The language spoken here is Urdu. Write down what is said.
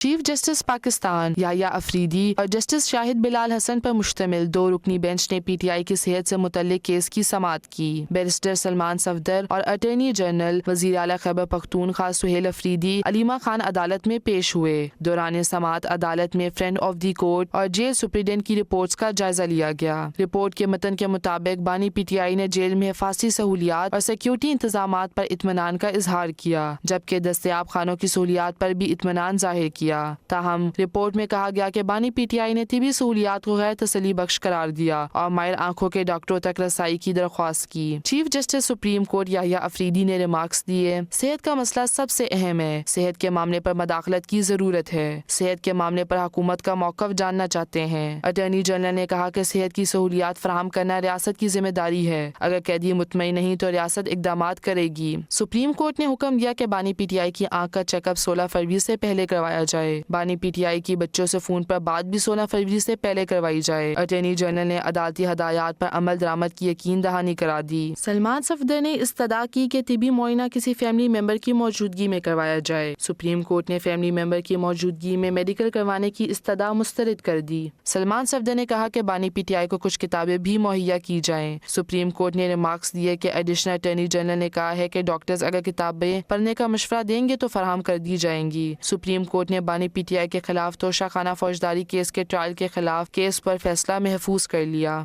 چیف جسٹس پاکستان یحییٰ افریدی اور جسٹس شاہد بلال حسن پر مشتمل 2 رکنی بینچ نے پی ٹی آئی کی صحت سے متعلق کیس کی سماعت کی۔ بیرسٹر سلمان صفدر اور اٹارنی جنرل وزیر اعلیٰ خیبر پختونخوا سہیل افریدی علیمہ خان عدالت میں پیش ہوئے۔ دوران سماعت عدالت میں فرینڈ آف دی کورٹ اور جیل سپرنٹنڈنٹ کی رپورٹس کا جائزہ لیا گیا۔ رپورٹ کے متن کے مطابق بانی پی ٹی آئی نے جیل میں حفاظتی سہولیات اور سیکیورٹی انتظامات پر اطمینان کا اظہار کیا، جبکہ دستیاب خانوں کی سہولیات پر بھی اطمینان ظاہر کیا۔ تاہم رپورٹ میں کہا گیا کہ بانی پی ٹی آئی نے طبی سہولیات کو غیر تسلی بخش قرار دیا اور ماہر آنکھوں کے ڈاکٹروں تک رسائی کی درخواست کی۔ چیف جسٹس سپریم کورٹ یحییٰ افریدی نے ریمارکس دیے، صحت کا مسئلہ سب سے اہم ہے، صحت کے معاملے پر مداخلت کی ضرورت ہے، صحت کے معاملے پر حکومت کا موقف جاننا چاہتے ہیں۔ اٹارنی جنرل نے کہا کہ صحت کی سہولیات فراہم کرنا ریاست کی ذمہ داری ہے، اگر قیدی مطمئن نہیں تو ریاست اقدامات کرے گی۔ سپریم کورٹ نے حکم دیا کہ بانی پی ٹی آئی کی آنکھ کا چیک اپ 16 فروری سے پہلے کروایا جائے۔ بانی پی ٹی آئی کی بچوں سے فون پر بات بھی 16 فروری سے پہلے کروائی جائے۔ اٹارنی جنرل نے عدالتی ہدایات پر عمل درآمد کی یقین دہانی کرا دی۔ سلمان صفدر نے استدعا کی کہ طبی معائنہ کسی فیملی ممبر کی موجودگی میں کروایا جائے۔ سپریم کورٹ نے فیملی ممبر کی موجودگی میں میڈیکل کروانے کی استدعا مسترد کر دی۔ سلمان صفدر نے کہا کہ بانی پی ٹی آئی کو کچھ کتابیں بھی مہیا کی جائیں۔ سپریم کورٹ نے ریمارکس دیے کہ ایڈیشنل اٹارنی جنرل نے کہا ہے کہ ڈاکٹرز اگر کتابیں پڑھنے کا مشورہ دیں گے تو فراہم کر دی جائیں گی۔ سپریم کورٹ نے بانی پی ٹی آئی کے خلاف توشہ خانہ فوجداری کیس کے ٹرائل کے خلاف کیس پر فیصلہ محفوظ کر لیا۔